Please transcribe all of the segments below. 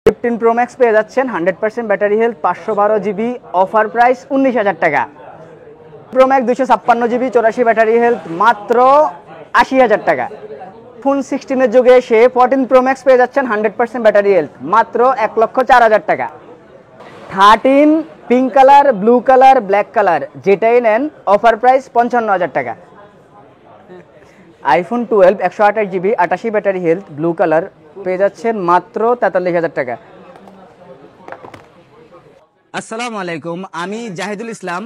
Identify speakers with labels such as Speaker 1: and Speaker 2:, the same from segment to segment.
Speaker 1: 15 pro max পেয়ে যাচ্ছেন 100% battery health, 512 GB, offer price 19,000 টাকা। Pro max 256 GB, 84 battery health, মাত্র 80,000 টাকা। ফোন 16-এর যুগে এসে 14 প্রো ম্যাক্স পেয়ে যাচ্ছেন 100% ব্যাটারি হেলথ, মাত্র 1,04,000 টাকা। 13 pink colour, blue colour, black colour যেটাই নেন অফার প্রাইস 55,000 টাকা। IPhone 12 128 GB, 88 battery health, blue colour পেয়ে যাচ্ছেন মাত্র 43,000 টাকা। আসসালামু আলাইকুম, আমি জাহিদুল ইসলাম।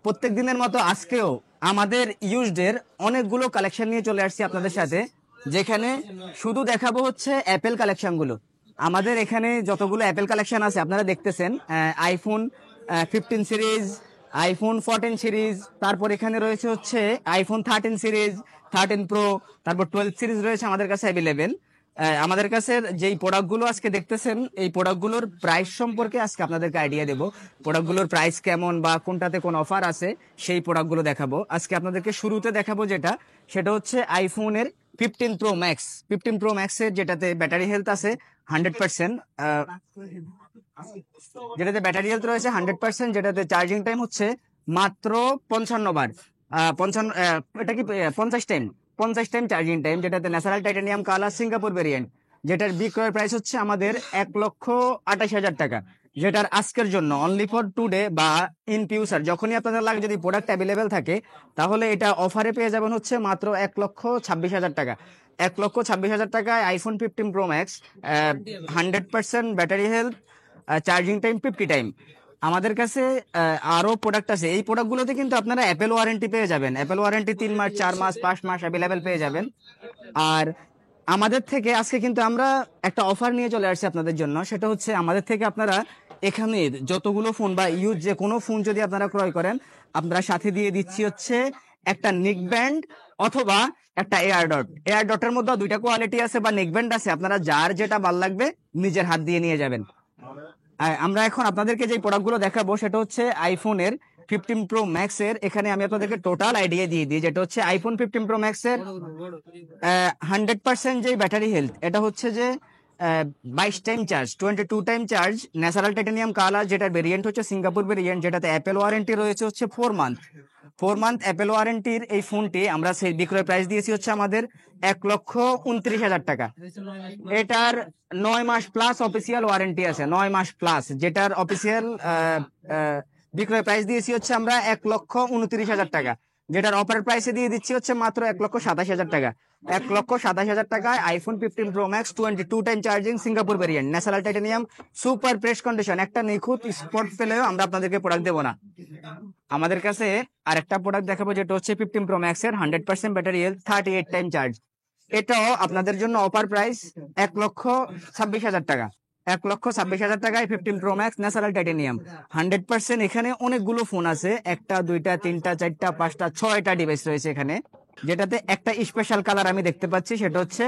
Speaker 1: প্রত্যেক দিনের মতো আজকেও আমাদের ইউজডের অনেকগুলো কালেকশন নিয়ে চলে আসছি আপনাদের সাথে, যেখানে শুধু দেখাবো হচ্ছে অ্যাপেল কালেকশনগুলো। আমাদের এখানে যতগুলো অ্যাপেল কালেকশন আছে আপনারা দেখতেছেন, আইফোন 15 সিরিজ, আইফোন 14 সিরিজ, তারপর এখানে রয়েছে হচ্ছে আইফোন 13 সিরিজ, 13 প্রো, তারপর 12 সিরিজ রয়েছে আমাদের কাছে অ্যাভেলেবেল। আমাদের কাছে যেই প্রোডাক্টগুলো আজকে দেখতেছেন, এই প্রোডাক্টগুলোর প্রাইস সম্পর্কে আজকে আপনাদেরকে আইডিয়া দেবো। প্রোডাক্টগুলোর প্রাইস কেমন বা কোনটাতে কোন অফার আছে সেই প্রোডাক্টগুলো দেখাবো। আজকে আপনাদেরকে শুরুতে দেখাবো সেটা হচ্ছে আইফোনের 15 প্রো ম্যাক্স। 15 প্রো ম্যাক্সের যেটাতে ব্যাটারি হেলথ আছে 100%, যেটাতে ব্যাটারি হেলথ রয়েছে 100%, যেটাতে চার্জিং টাইম হচ্ছে মাত্র 55 বার, 55, এটা কি 50 টাইম, 50 টাইম চার্জিং টাইম, যেটাতে natural titanium colour Singapore variant, যেটার বিক্রয়ের প্রাইস হচ্ছে আমাদের 1,28,000 টাকা। যেটার আজকের জন্য অনলি ফর টুডে বা ইন ফিউচার যখনই আপনাদের লাগে, যদি প্রোডাক্ট অ্যাভেলেবেল থাকে, তাহলে এটা অফারে পেয়ে যাবেন হচ্ছে মাত্র 1,26,000 টাকা। 1,26,000 টাকায় iPhone 15 pro max, 100% battery health, charging time 50 time. আমাদের কাছে আরো প্রোডাক্ট আছে। এই প্রোডাক্টগুলোতে কিন্তু আপনারা অ্যাপেল ওয়ারেন্টি পেয়ে যাবেন। অ্যাপেল ওয়ারেন্টি 3 মাস, 4 মাস, 5 মাস অ্যাভেলেবেল পেয়ে যাবেন। আর আমাদের থেকে আজকে কিন্তু আমরা একটা অফার নিয়ে চলে আসছি আপনাদের জন্য। সেটা হচ্ছে আমাদের থেকে আপনারা এখানে যতগুলো ফোন বা ইউজ যে কোনো ফোন যদি আপনারা ক্রয় করেন, আপনারা সাথে দিয়ে দিচ্ছি হচ্ছে একটা নেক ব্যান্ড অথবা একটা এয়ার ডট। এয়ার ডটের মধ্যে দুইটা কোয়ালিটি আছে বা নেক ব্যান্ড আছে, আপনারা যার যেটা ভালো লাগবে নিজের হাত দিয়ে নিয়ে যাবেন। আমরা এখন আপনাদেরকে যে প্রোডাক্টগুলো দেখাবো সেটা হচ্ছে আইফোনের 15 প্রো ম্যাক্স এর। এখানে আমি আপনাদেরকে টোটাল আইডিয়া দিয়ে দিই, যেটা হচ্ছে আইফোন 15 প্রো ম্যাক্স এর 100% যে ব্যাটারি হেলথ, এটা হচ্ছে যে 22 time charge, 22 time charge, natural titanium colour, যেটার ভেরিয়েন্ট হচ্ছে সিঙ্গাপুর ভেরিয়েন্ট, যেটাতে অ্যাপেল ওয়ারেন্টি রয়েছে হচ্ছে 4 মান্থ অ্যাপেল ওয়ারেন্টির এই ফোনটি আমরা সেই বিক্রয় প্রাইস দিয়েছি হচ্ছে আমাদের 1,29,000 টাকা। এটার 9 মাস প্লাস অফিসিয়াল ওয়ারেন্টি আছে, 9 মাস প্লাস, যেটার অফিসিয়াল বিক্রয় প্রাইস দিয়েছি হচ্ছে আমরা 1,29,000 টাকা। যেটার অফার প্রাইসে দিয়ে দিচ্ছি হচ্ছে মাত্র 1,27,000 টাকা। 1,27,000 টাকায় iPhone 15 pro max, 22 time charging, Singapore variant, natural titanium, super fresh condition, একটা নিখুঁত স্পট পেলেও আমরা আপনাদেরকে প্রোডাক্ট দেবো না। আমাদের কাছে আরেকটা প্রোডাক্ট দেখাবো, যেটা হচ্ছে 15 প্রো ম্যাক্স এর 100% ব্যাটারি হেলথ, 38 টাইম চার্জ। এটাও আপনাদের জন্য অফার প্রাইস 1,26,000 টাকা। 1,26,000 টাকায় 15 প্রো ম্যাক্স, ন্যাচারাল টাইটানিয়াম, 100%। এখানে অনেকগুলো ফোন আছে, 1টা 2টা 3টা 4টা 5টা 6টা ডিভাইস রয়েছে এখানে, যেটাতে একটা স্পেশাল কালার আমি দেখতে পাচ্ছি, সেটা হচ্ছে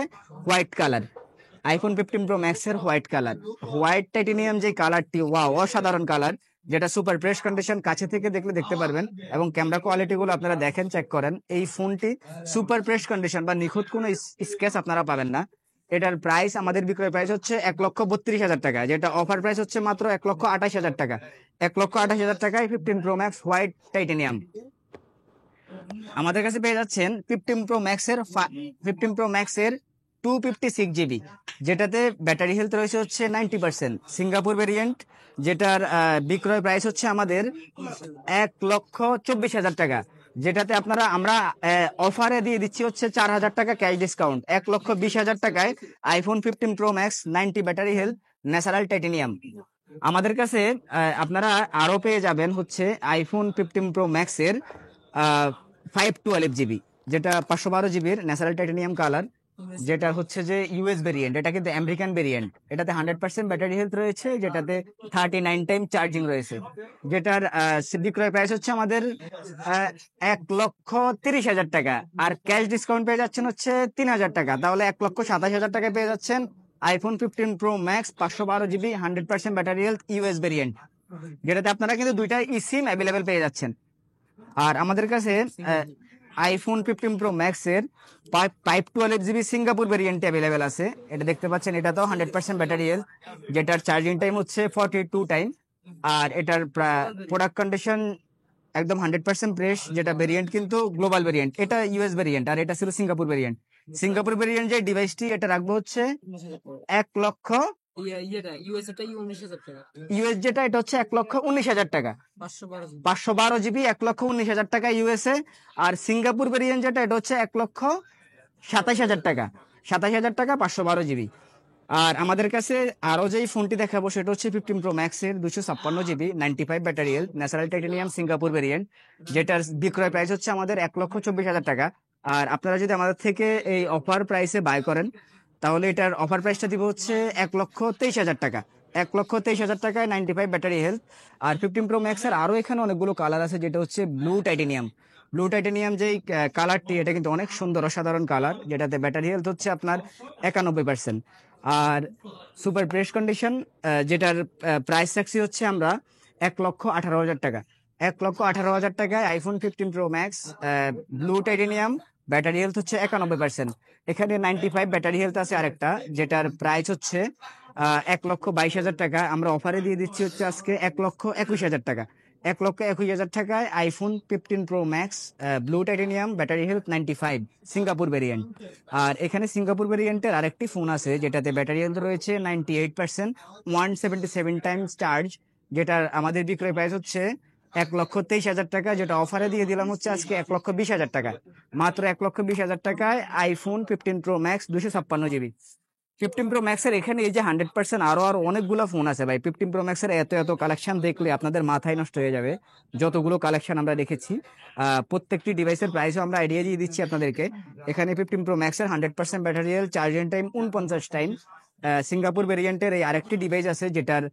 Speaker 1: white colour. IPhone 15 pro max এর হোয়াইট কালার, হোয়াইট টাইটানিয়াম যে কালারটি, ওয়াও, অসাধারণ কালার, যেটা সুপার প্রেস কন্ডিশন, কাছে থেকে দেখলে দেখতে পারবেন, এবং ক্যামেরা কোয়ালিটি গুলো আপনারা দেখেন, চেক করেন। এই ফোনটি সুপার প্রেস কন্ডিশন বা নিখুঁত কোনো স্কেচ আপনারা পাবেন না। এটার প্রাইস, আমাদের বিক্রয় প্রাইস হচ্ছে 1,32,000 টাকা, যেটা অফার প্রাইস হচ্ছে মাত্র 1,28,000 টাকা। 1,28,000 টাকায় 15 প্রো ম্যাক্স হোয়াইট টাইটানিয়াম আমাদের কাছে পেয়ে যাচ্ছেন। 15 প্রো ম্যাক্স এর 256 জিবি, যেটাতে ব্যাটারি হেলথ রয়েছে হচ্ছে 90%, সিঙ্গাপুর ভেরিয়েন্ট, যেটার বিক্রয় প্রাইস হচ্ছে আমাদের 1,24,000 টাকা। যেটাতে আমরা অফারে দিয়ে দিচ্ছি হচ্ছে 4,000 টাকা ক্যাশ ডিসকাউন্ট। 1,20,000 টাকায় iPhone 15 pro max, 90 battery health, natural titanium. আমাদের কাছে আপনারা আরো পেয়ে যাবেন হচ্ছে আইফোন 15 প্রো ম্যাক্স এর 512 জিবি, যেটা 512 জিবির ন্যাচারাল টাইটানিয়াম কালার, যেটা হচ্ছে যে ইউএস ভেরিয়েন্ট, এটা কিন্তু আমেরিকান ভেরিয়েন্ট। এটাতে 100% ব্যাটারি হেলথ রয়েছে, যেটাতে 39 টাইম চার্জিং রয়েছে, যেটার বিক্রয় প্রাইস হচ্ছে আমাদের 1,30,000 টাকা। আর ক্যাশ ডিসকাউন্ট পেয়ে যাচ্ছেন হচ্ছে 3,000 টাকা, তাহলে 1,27,000 টাকায় পেয়ে যাচ্ছেন iPhone 15 pro max, 512 GB, 100% battery health, US variant, যেটাতে আপনারা কিন্তু দুইটা সিম অ্যাভেলেবেল পেয়ে যাচ্ছেন। আর আমাদের কাছে আইফোন 15 Pro Max এর 512 GB সিঙ্গাপুর ভেরিয়েন্ট অ্যাভেলেবেল আছে। এটা দেখতে পাচ্ছেন, এটা তো 100% ব্যাটারি হেলথ, যেটার চার্জিং টাইম হচ্ছে 42 টাইম। আর এটার প্রোডাক্ট কন্ডিশন একদম 100% ফ্রেশ। যেটা ভেরিয়েন্ট কিন্তু গ্লোবাল ভেরিয়েন্ট, এটা ইউএস ভেরিয়েন্ট, আর এটা ছিল সিঙ্গাপুর ভেরিয়েন্ট। সিঙ্গাপুর ভেরিয়েন্ট যে ডিভাইসটি, এটা রাখবো হচ্ছে 1 লক্ষ, ইউএস যেটা এটা হচ্ছে 1,19,000 টাকা, 512 GB 1,19,000 টাকা ইউএসএ। আর সিঙ্গাপুর ভেরিয়েন্ট যেটা, এটা হচ্ছে 1,27,000 টাকা, 27,000 টাকা 512 GB। আর আমাদের কাছে আরো যেই ফোনটি দেখাবো সেটা হচ্ছে 15 Pro Max এর 256 GB 95 battery health natural titanium Singapore variant, যেটার বিক্রয় প্রাইস হচ্ছে আমাদের 1,24,000 টাকা। আর আপনারা যদি আমাদের থেকে এই অফার প্রাইসে বাই করেন, তাহলে এটার অফার প্রাইসটা দিব হচ্ছে 1,23,000 টাকা, 1,23,000 টাকায় 95 ব্যাটারি হেলথ। আর 15 Pro Max এর আরো এখানে অনেকগুলো কালার আছে, যেটা হচ্ছে ব্লু টাইটানিয়াম যেই কালারটি, এটা কিন্তু অনেক সুন্দর অসাধারণ কালার, যেটাতে ব্যাটারি হেলথ হচ্ছে আপনার 91%। আর সুপার ফ্রেশ কন্ডিশন, যেটার প্রাইস রাখছি হচ্ছে আমরা 1,18,000 টাকা, 1,18,000 টাকায় iPhone 15 Pro Max blue titanium, battery health হচ্ছে 91%। এখানে 95 ব্যাটারি হেলথ আছে আরেকটা, যেটার প্রাইস হচ্ছে 1,22,000 টাকা। আমরা অফারে দিয়ে দিচ্ছি হচ্ছে আজকে 1,21,000 টাকা, 1,21,000 টাকায় iPhone 15 Pro Max blue titanium battery health 95 Singapore variant. আর এখানে সিঙ্গাপুর ভেরিয়েন্টের আরেকটি ফোন আছে, যেটাতে ব্যাটারি হেলথ রয়েছে 98%, 177 টাইমস চার্জ, যেটার আমাদের বিক্রয় প্রাইস হচ্ছে 1,23,000 টাকা, যেটা অফারে দিয়ে দিলাম হচ্ছে আজকে 1,20,000 টাকা, মাত্র 1,20,000 টাকায় iPhone 15 Pro Max 256 GB। 15 Pro Max এর এখানে এই যে 100% আরো অনেকগুলো ফোন আছে ভাই। 15 Pro Max এর এত কালেকশন দেখলে আপনাদের মাথায় নষ্ট হয়ে যাবে, যতগুলো কালেকশন আমরা রেখেছি। প্রত্যেকটি ডিভাইসের প্রাইসও আমরা আইডিয়া দিয়ে দিচ্ছি আপনাদেরকে। এখানে 15 Pro Max এর 100% battery health, charging time 49 time. Singapore ভেরিয়েন্টের এই আরেকটি ডিভাইস আছে, যেটার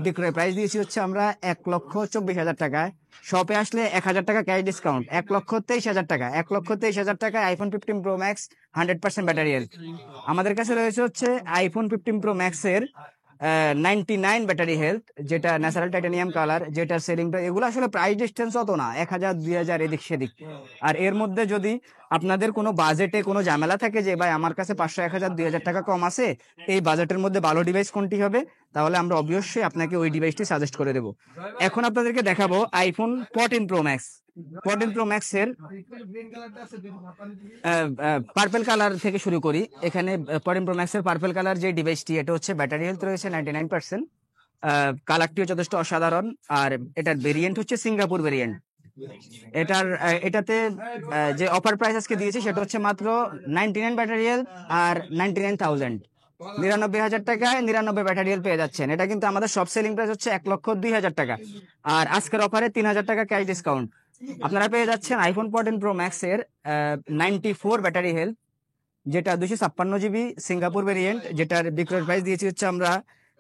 Speaker 1: বিক্রয় প্রাইস দিয়েছি হচ্ছে আমরা 1,24,000 টাকায়। শপে আসলে 1,000 টাকা ক্যাশ ডিসকাউন্ট, 1,23,000 টাকা, 1,23,000 টাকায় iPhone 15 Pro Max 100% battery health. আমাদের কাছে রয়েছে হচ্ছে আইফোন 15 Pro Max এর 99 ব্যাটারি হেলথ, যেটা ন্যাচারাল টাইটানিয়াম কালার, যেটা সেলিং প্রাইস, এগুলো আসলে প্রাইস ডিস্টেন্স অত না, 1,000 2,000 এদিক সেদিক। আর এর মধ্যে যদি আপনাদের কোনো বাজেটে কোনো ঝামেলা থাকে যে ভাই আমার কাছে 500 1,000 2,000 টাকা কম আছে, এই বাজেটের মধ্যে ভালো ডিভাইস কোনটি হবে, তাহলে আমরা অবশ্যই আপনাকে ওই ডিভাইসটি সাজেস্ট করে দেবো। এখন আপনাদেরকে দেখাবো iPhone 14 Pro Max। 14 Pro Max এর পার্পল কালার থেকে শুরু করি। এখানে 14 Pro Max এর পার্পল কালার যে ডিভাইসটি, এটা হচ্ছে ব্যাটারি হেলথ রয়েছে 99%, কালারটিও যথেষ্ট অসাধারণ। আর এটার ভেরিয়েন্ট হচ্ছে সিঙ্গাপুর ভেরিয়েন্ট। এটাতে যে অফার প্রাইস আজকে দিয়েছি সেটা হচ্ছে মাত্র 99 ব্যাটারি হেলথ আর 99,000, 99,000 টাকায় 99 ব্যাটারি হেলথ পেয়ে যাচ্ছেন। এটা কিন্তু আমাদের সব সেলিং প্রাইস হচ্ছে 1,02,000 টাকা। আর আজকের অফারে 3,000 টাকা ক্যাশ ডিসকাউন্ট আপনারা পেয়ে যাচ্ছেন আইফোন 14 Pro Max এর 94 ব্যাটারি হেলথ, যেটা 256 GB সিঙ্গাপুর ভেরিয়েন্ট, যেটার বিক্রয় প্রাইস দিয়েছি হচ্ছে আমরা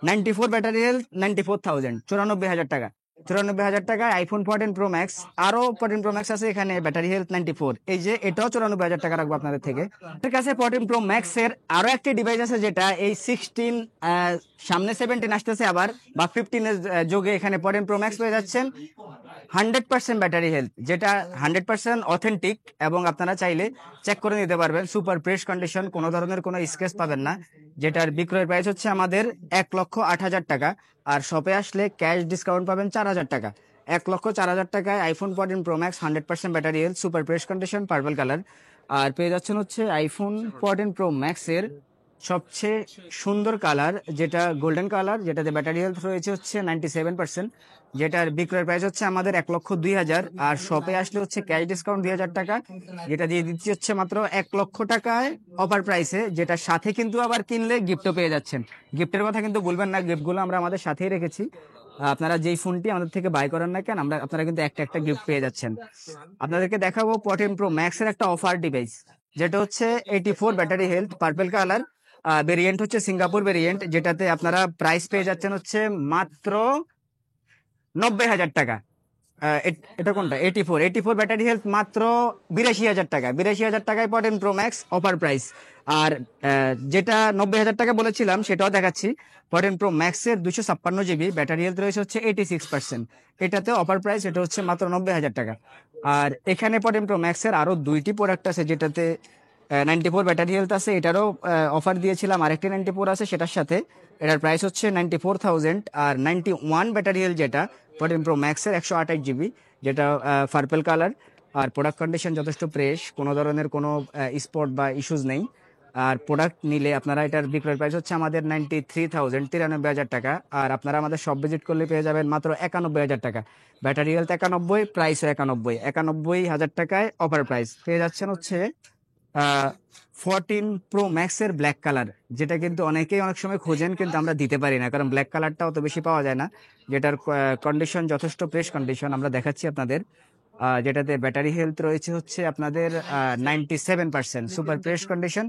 Speaker 1: 94 ব্যাটারি হেলথ 94,000, 94,000 টাকা, 94,000 টাকায় আইফোন 14 Pro Max। আরো 14 Pro Max আছে এখানে ব্যাটারি হেলথ 94, এই যে এটাও 94,000 টাকা রাখবো আপনাদের থেকে। আপনার কাছে 14 Pro Max এর আরো একটি ডিভাইস আছে, যেটা এই 16 সামনে 17 আসতেছে আবার, বা 15 এর যোগে এখানে 14 Pro Max পেয়ে যাচ্ছেন 100% ব্যাটারি হেলথ, যেটা 100% অথেন্টিক, এবং আপনারা চাইলে চেক করে নিতে পারবেন। সুপার ফ্রেশ কন্ডিশন, কোনো ধরনের কোনো স্ক্র্যাচ পাবেন না, যেটার বিক্রয় প্রাইস হচ্ছে আমাদের 1,08,000 টাকা। আর শপে আসলে ক্যাশ ডিসকাউন্ট পাবেন 4,000 টাকা, 1,04,000 টাকায় iPhone 14 Pro Max 100% battery health, super fresh condition, purple colour. আর পেয়ে যাচ্ছেন হচ্ছে আইফোন 14 Pro Max এর সবচেয়ে সুন্দর কালার, যেটা গোল্ডেন কালার, যেটাতে ব্যাটারি হেলথ রয়েছে হচ্ছে 97%, যেটার বিক্রয় প্রাইস হচ্ছে আমাদের 1,02,000। আর শপে আসলে হচ্ছে ক্যাশ ডিসকাউন্ট 2,000 টাকা, যেটা দিয়ে দিচ্ছি হচ্ছে মাত্র 1,00,000 টাকায় অফার প্রাইসে, যেটা সাথে কিন্তু আবার কিনলে গিফটও পেয়ে যাচ্ছেন। গিফটের কথা কিন্তু বলবেন না, গিফটগুলো আমরা আমাদের সাথেই রেখেছি। আপনারা যেই ফোনটি আমাদের থেকে বাই করেন না কেন, আপনারা কিন্তু একটা গিফট পেয়ে যাচ্ছেন। আপনাদেরকে দেখাবো 14 Pro Max এর একটা অফার ডিভাইস, যেটা হচ্ছে 84 battery health, purple colour, variant হচ্ছে সিঙ্গাপুর ভেরিয়েন্ট, যেটাতে আপনারা প্রাইস পেয়ে যাচ্ছেন হচ্ছে মাত্র 90,000 টাকা, এটা কোনটা 84 ব্যাটারি হেলথ মাত্র 82,000 টাকা, 82,000 টাকায় 14 Pro Max অফার প্রাইস। আর যেটা 90,000 টাকা বলেছিলাম সেটাও দেখাচ্ছি। 14 Pro Max এর 256 GB ব্যাটারি হেলথ রয়েছে হচ্ছে 86%, এটাতে অফার প্রাইস, এটা হচ্ছে মাত্র 90,000 টাকা। আর এখানে 14 Pro Max-এর আরো দুইটি প্রোডাক্ট আছে যেটাতে 94 ব্যাটারি হেলথ আছে, এটারও অফার দিয়েছিলাম। আরেকটি 94 আছে সেটার সাথে, এটার প্রাইস হচ্ছে 94,000। আর 91 ব্যাটারি হেলথ যেটা 14 Pro Max-এর 128 GB, যেটা পার্পল কালার। আর প্রোডাক্ট কন্ডিশন যথেষ্ট ফ্রেশ, কোনো ধরনের কোনো স্পট বা ইস্যুজ নেই। আর প্রোডাক্ট নিলে আপনারা, এটার বিক্রয় প্রাইস হচ্ছে আমাদের 93,000, 93,000 টাকা। আর আপনারা আমাদের শপ ভিজিট করলে পেয়ে যাবেন মাত্র 91,000 টাকা। ব্যাটারি হেলথ 91, প্রাইসও 91,000 টাকায় অফার প্রাইস পেয়ে যাচ্ছেন হচ্ছে 14 Pro Max-এর ব্ল্যাক কালার, যেটা কিন্তু অনেকেই অনেক সময় খোঁজেন কিন্তু আমরা দিতে পারি না, কারণ ব্ল্যাক কালারটা অত বেশি পাওয়া যায় না। যেটার কন্ডিশন যথেষ্ট ফ্রেশ কন্ডিশন, আমরা দেখাচ্ছি আপনাদের। যেটাতে ব্যাটারি হেলথ রয়েছে হচ্ছে আপনাদের 97%, সুপার ফ্রেশ কন্ডিশন।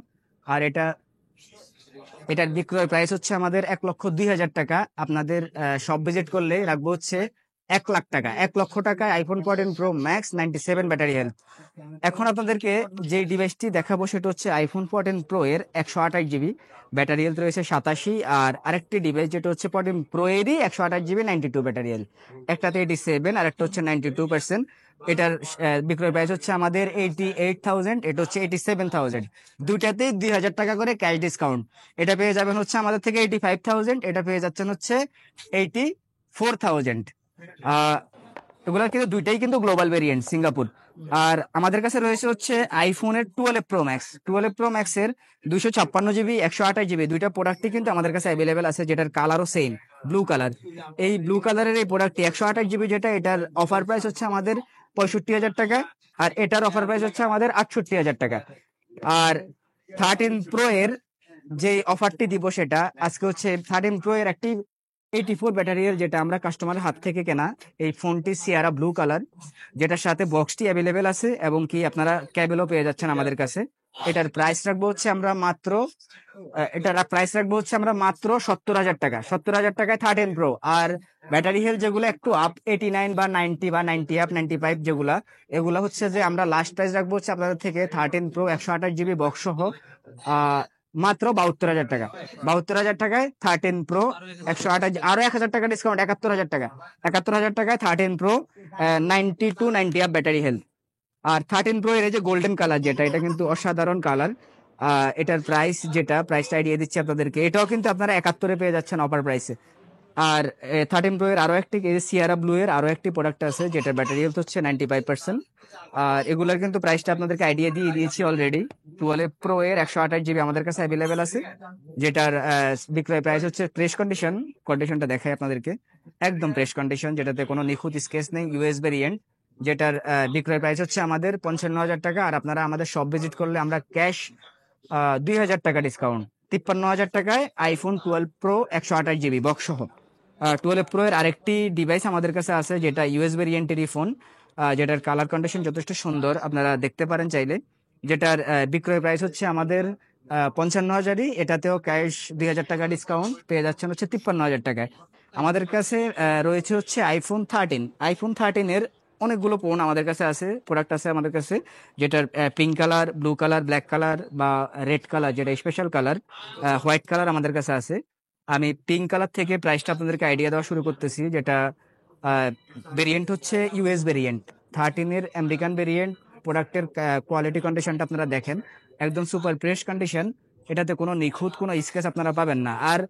Speaker 1: আর এটার বিক্রয় প্রাইস হচ্ছে আমাদের 1,02,000 টাকা। আপনাদের শপ ভিজিট করলে রাখবো হচ্ছে 1,00,000 টাকা। 1,00,000 টাকায় iPhone 14 Pro Max 97 battery health. এখন আপনাদেরকে যে ডিভাইসটি দেখাবো সেটা হচ্ছে iPhone 14 Pro এর 128 GB ব্যাটারি হেলথ রয়েছে 87। আর আরেকটি ডিভাইস যেটা হচ্ছে 14 Pro এরই 128 GB 92 ব্যাটারি হেলথ, একটাতে 87 আর একটা হচ্ছে 92%। এটার বিক্রয় প্রাইস হচ্ছে আমাদের 88,000, এটা হচ্ছে 87,000। দুইটাতেই 2,000 টাকা করে ক্যাশ ডিসকাউন্ট। এটা পেয়ে যাবেন হচ্ছে আমাদের থেকে 85,000, এটা পেয়ে যাচ্ছেন হচ্ছে 84,000। এগুলা কিন্তু দুইটাই কিন্তু গ্লোবাল ভেরিয়েন্ট, সিঙ্গাপুর। আর আমাদের কাছে রয়েছে হচ্ছে আইফোনের 12 Pro Max। 12 Pro Max-এর 256 GB 128 GB দুইটা প্রোডাক্টই কিন্তু আমাদের কাছে অ্যাভেলেবেল আছে, যেটার কালারও সেম, ব্লু কালার। এই ব্লু কালারের এই প্রোডাক্টটি 128 GB, যেটা এটার অফার প্রাইস হচ্ছে আমাদের 65,000 টাকা। আর এটার অফার প্রাইস হচ্ছে আমাদের 68,000 টাকা। আর 13 Pro এর যে অফারটি দিব সেটা আজকে হচ্ছে 13 Pro এর একটি 84 ব্যাটারির, যেটা আমরা কাস্টমারের হাত থেকে কেনা। এই ফোনটি সিয়ারা ব্লু কালার, যেটার সাথে বক্সটি অ্যাভেলেবেল আছে এবং কি আপনারা কেবলও পেয়ে যাচ্ছেন আমাদের কাছে। এটার প্রাইস রাখবো হচ্ছে আমরা মাত্র 70,000 টাকা। 70,000 টাকায় 13 Pro। আর ব্যাটারি হেলথ যেগুলো একটু আপ 89 বা 90 বা 90 আপ 95 যেগুলা, এগুলা হচ্ছে যে আমরা লাস্ট প্রাইস রাখবো হচ্ছে আপনাদের থেকে 13 Pro 128 GB বক্স সহ মাত্র 72,000 টাকা। 72,000 টাকায় 13 Pro 128, আরো 1,000 টাকা ডিসকাউন্ট, 71,000 টাকা। 71,000 টাকায় 13 Pro 92 90 আপ ব্যাটারি হেলথ। আর 13 Pro এর এই যে গোল্ডেন কালার যেটা, এটা কিন্তু অসাধারণ কালার। এটার প্রাইসটা দিয়ে দিচ্ছি আপনাদেরকে, এটাও কিন্তু আপনারা 71-এ পেয়ে যাচ্ছেন অফার প্রাইসে। আর 13 Pro এর আরো একটি সিয়ারা ব্লু এর আরো একটি প্রোডাক্ট আছে, যেটার ব্যাটারি হেলথ হচ্ছে 95%। আর এগুলার কিন্তু প্রাইসটা আপনাদেরকে আইডিয়া দিয়ে দিয়েছি অলরেডি। 12 Pro এর 128 GB আমাদের কাছে অ্যাভেলেবেল আছে, যেটার বিক্রয় প্রাইস হচ্ছে ফ্রেশ কন্ডিশনটা দেখাই আপনাদেরকে, একদম ফ্রেশ কন্ডিশন, যেটাতে কোনো নিখুঁত স্কেচ নেই, ইউএস ভেরিয়েন্ট। যেটার বিক্রয় প্রাইস হচ্ছে আমাদের 55,000 টাকা। আর আপনারা আমাদের শপ ভিজিট করলে আমরা ক্যাশ 2,000 টাকা ডিসকাউন্ট, 53,000 টাকায় iPhone 12 Pro 128 GB বক্স সহ। 12 Pro এর আরেকটি ডিভাইস আমাদের কাছে আছে, যেটা ইউএস ভেরিয়েন্টেরই ফোন, যেটার কালার কন্ডিশন যথেষ্ট সুন্দর, আপনারা দেখতে পারেন চাইলে। যেটার বিক্রয় প্রাইস হচ্ছে আমাদের 55,000-ই, এটাতেও ক্যাশ 2,000 টাকা ডিসকাউন্ট পেয়ে যাচ্ছেন হচ্ছে 53,000 টাকায়। আমাদের কাছে রয়েছে হচ্ছে আইফোন 13-এর অনেকগুলো ফোন আমাদের কাছে আছে, প্রোডাক্ট আছে আমাদের কাছে, যেটার pink colour, blue colour, black colour বা রেড কালার, যেটা স্পেশাল কালার, হোয়াইট কালার আমাদের কাছে আছে। আমি পিঙ্ক কালার থেকে প্রাইসটা আপনাদেরকে আইডিয়া দেওয়া শুরু করতেছি, যেটা ভেরিয়েন্ট হচ্ছে ইউএস ভেরিয়েন্ট, 13-এর আমেরিকান ভেরিয়েন্ট। প্রোডাক্টের কোয়ালিটি কন্ডিশনটা আপনারা দেখেন, একদম সুপার ফ্রেশ কন্ডিশন, এটাতে কোনো নিখুঁত কোনো স্কেচ আপনারা পাবেন না। আর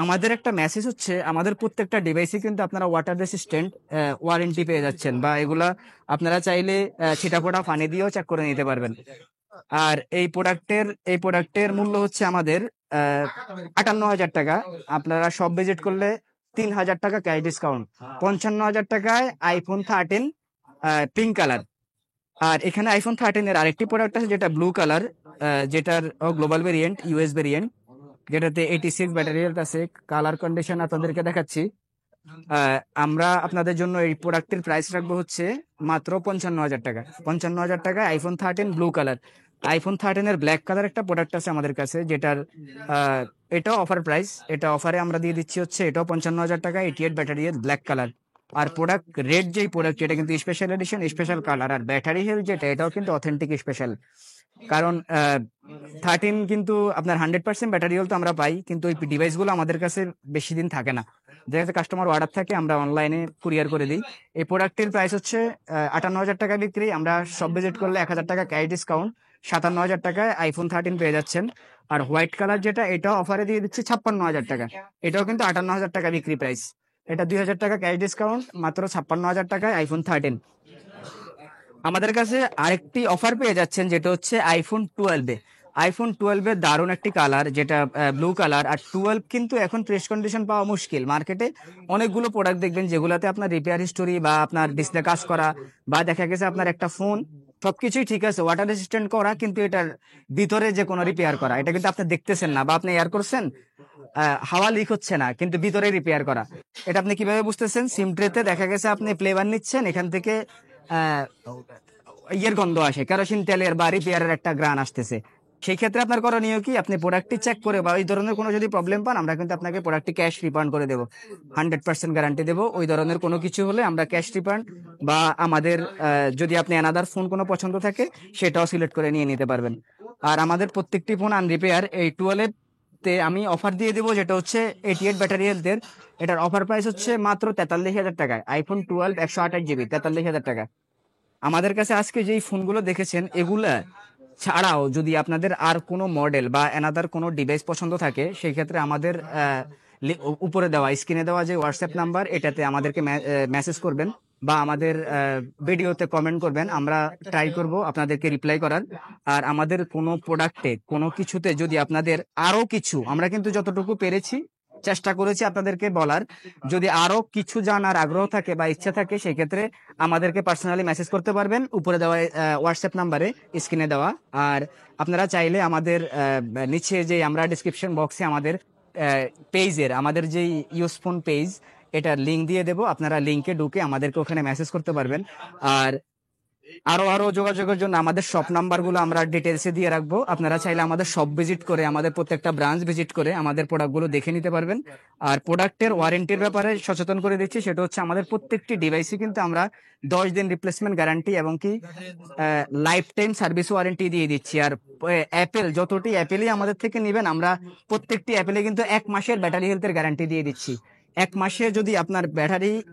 Speaker 1: আমাদের একটা মেসেজ হচ্ছে, আমাদের প্রত্যেকটা ডিভাইসে কিন্তু আপনারা ওয়াটার রেসিস্ট্যান্ট ওয়ারেন্টি পেয়ে যাচ্ছেন, বা এগুলা আপনারা চাইলে ছিটাফোটা পানি দিয়েও চেক করে নিতে পারবেন। আর এই প্রোডাক্টের মূল্য হচ্ছে আমাদের 58,000 টাকা। আপনারা সব ভিজিট করলে 3,000 টাকা ক্যাশ ডিসকাউন্ট, 55,000 টাকায় iPhone 13 পিঙ্ক কালার। আর এখানে iPhone 13-এর আরেকটি প্রোডাক্ট আছে, যেটা ব্লু কালার, যেটার গ্লোবাল ভেরিয়েন্ট, ইউএস ভেরিয়েন্ট, যেটাতে 86 ব্যাটারি হেলথ আছে। কালার কন্ডিশন আপনাদেরকে দেখাচ্ছি। আমরা আপনাদের জন্য এই প্রোডাক্টের প্রাইস রাখবো হচ্ছে মাত্র 55,000 টাকা। 55,000 টাকায় iPhone 13 ব্লু কালার। iPhone 13-এর ব্ল্যাক কালার একটা প্রোডাক্ট আছে আমাদের কাছে, যেটার এটাও অফার প্রাইস, এটা অফারে আমরা দিয়ে দিচ্ছি হচ্ছে, এটাও 55,000 টাকা, 88 ব্যাটারি ব্ল্যাক কালার। আর প্রোডাক্ট রেড যেই প্রোডাক্ট এটা কিন্তু স্পেশাল এডিশন, স্পেশাল কালার। আর ব্যাটারি হেলথ যেটা এটাও কিন্তু অথেন্টিক স্পেশাল, কারণ 13 কিন্তু আপনার 100% ব্যাটারি হেলথ আমরা পাই, কিন্তু ওই ডিভাইসগুলো আমাদের কাছে বেশি দিন থাকে না। যেহেতু কাস্টমার অর্ডার থাকে আমরা অনলাইনে কুরিয়ার করে দিই। এই প্রোডাক্টের প্রাইস হচ্ছে 58,000 টাকা বিক্রি। আমরা সব ভিজিট করলে 1,000 টাকা ক্যাশ ডিসকাউন্ট, 57,000 টাকায় আইফোন 13 পেয়ে যাচ্ছেন। আর হোয়াইট কালার যেটা এটাও অফারে দিয়ে দিচ্ছে 56,000 টাকা, এটাও কিন্তু 58,000 টাকা বিক্রি প্রাইস। এটা 2,000 টাকা ক্যাশ ডিসকাউন্ট, মাত্র 56,000 টাকায় আইফোন 13। আমাদের কাছে আরেকটি অফার পেয়ে যাচ্ছেন যেটা হচ্ছে আইফোন 12-এ। আইফোন 12-এ দারুণ একটি কালার যেটা ব্লু কালার। আর 12 কিন্তু এখন ফ্রেশ কন্ডিশন পাওয়া মুশকিল। মার্কেটে অনেকগুলো প্রোডাক্ট দেখবেন যেগুলোতে আপনার রিপেয়ার হিস্টোরি বা আপনার ডিসপ্লে কাজ করা, বা দেখা গেছে আপনার একটা ফোন সবকিছুই ঠিক আছে, ওয়াটার রেসিস্ট্যান্ট করা, কিন্তু এটার ভিতরে যে কোনো রিপেয়ার করা, এটা কিন্তু আপনি দেখতেছেন না, বা আপনি এয়ার করছেন হাওয়া লিক হচ্ছে না, কিন্তু ভিতরে রিপেয়ার করা। এটা আপনি কিভাবে বুঝতেছেন? সিম ট্রেতে দেখা গেছে আপনি ফ্লেভার নিচ্ছেন, এখান থেকে আহ, ইয়ের গন্ধ আসে, কেরোসিন তেলের বা রিপেয়ারের একটা গ্রান আসতেছে। সেই ক্ষেত্রে আপনার করণীয় কি? আপনি প্রোডাক্টটি চেক করে বা ওই ধরনের কোনো যদি প্রবলেম পান, আমরা কিন্তু আপনাকে প্রোডাক্টটি ক্যাশ রিফান্ড করে দেবো, 100% গ্যারান্টি দেবো। ওই ধরনের কোনো কিছু হলে আমরা ক্যাশ রিফান্ড, বা আমাদের যদি আপনি অ্যানাদার ফোন কোনো পছন্দ থাকে সেটাও সিলেক্ট করে নিয়ে নিতে পারবেন। আর আমাদের প্রত্যেকটি ফোন আনরিপেয়ার। এই 12 তে আমি অফার দিয়ে দেবো যেটা হচ্ছে 88 ব্যাটারি হেলথের। এটার অফার প্রাইস হচ্ছে মাত্র 43,000 টাকায়। আইফোন 12 128 GB 43,000 টাকা। আমাদের কাছে আজকে যেই ফোনগুলো দেখেছেন এগুলা ছাড়াও যদি আপনাদের আর কোনো মডেল বা অ্যানাদার কোনো ডিভাইস পছন্দ থাকে, সেই ক্ষেত্রে আমাদের উপরে দেওয়া স্ক্রিনে দেওয়া যে হোয়াটসঅ্যাপ নাম্বার, এটাতে আমাদেরকে মেসেজ করবেন বা আমাদের ভিডিওতে কমেন্ট করবেন। আমরা ট্রাই করব আপনাদেরকে রিপ্লাই করার। আর আমাদের কোনো প্রোডাক্টে কোনো কিছুতে যদি আপনাদের আরো কিছু, আমরা কিন্তু যতটুকু পেরেছি চেষ্টা করেছি আপনাদেরকে বলার, যদি আরো কিছু জানার আগ্রহ থাকে বা ইচ্ছা থাকে, সেক্ষেত্রে আমাদেরকে পার্সোনালি মেসেজ করতে পারবেন উপরে দেওয়া হোয়াটসঅ্যাপ নাম্বারে, স্ক্রিনে দেওয়া। আর আপনারা চাইলে আমাদের নিচে যে আমরা ডিসক্রিপশন বক্সে আমাদের পেজের, আমাদের যে ইউজফোন পেজ, এটার লিঙ্ক দিয়ে দেবো, আপনারা লিঙ্কে ঢুকে আমাদেরকে ওখানে মেসেজ করতে পারবেন। আর আরো যোগাযোগের জন্য আমাদের শপ নাম্বার গুলো আমরা ডিটেলসে দিয়ে রাখবো। আপনারা চাইলে আমাদের শপ ভিজিট করে, আমাদের প্রত্যেকটা ব্রাঞ্চ ভিজিট করে আমাদের প্রোডাক্ট গুলো দেখে নিতে পারবেন। আর প্রোডাক্টের ওয়ারেন্টির ব্যাপারে সচেতন করে দিচ্ছি, সেটা হচ্ছে আমাদের প্রত্যেকটি ডিভাইসে কিন্তু আমরা 10 দিন রিপ্লেসমেন্ট গ্যারান্টি এবং কি লাইফ টাইম সার্ভিস ওয়ারেন্টি দিয়ে দিচ্ছি। আর অ্যাপেল, যতটি অ্যাপেলই আমাদের থেকে নেবেন, আমরা প্রত্যেকটি অ্যাপেলে কিন্তু 1 মাসের ব্যাটারি হেলথের গ্যারান্টি দিয়ে দিচ্ছি। 1 মাসে যদি আপনার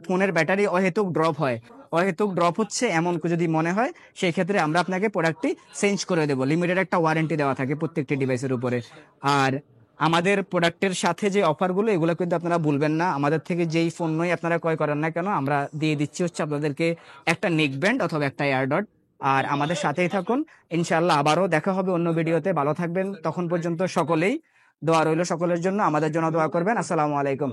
Speaker 1: ফোনের ব্যাটারি অহেতুক ড্রপ হচ্ছে এমন যদি মনে হয়, সেই ক্ষেত্রে আমরা আপনাকে প্রোডাক্টটি চেঞ্জ করে দেবো। লিমিটেড একটা ওয়ারেন্টি দেওয়া থাকে প্রত্যেকটি ডিভাইসের উপরে। আর আমাদের প্রোডাক্টের সাথে যে অফারগুলো, এগুলো কিন্তু আপনারা ভুলবেন না। আমাদের থেকে যেই ফোন নয় আপনারা ক্রয় করেন না কেন, আমরা দিয়ে দিচ্ছি হচ্ছে আপনাদেরকে একটা নেক ব্যান্ড অথবা একটা এয়ারডট। আর আমাদের সাথেই থাকুন, ইনশাআল্লাহ আবারও দেখা হবে অন্য ভিডিওতে। ভালো থাকবেন তখন পর্যন্ত সকলেই। দোয়া রইল সকলের জন্য, আমাদের জন্য দোয়া করবেন। আসসালামু আলাইকুম।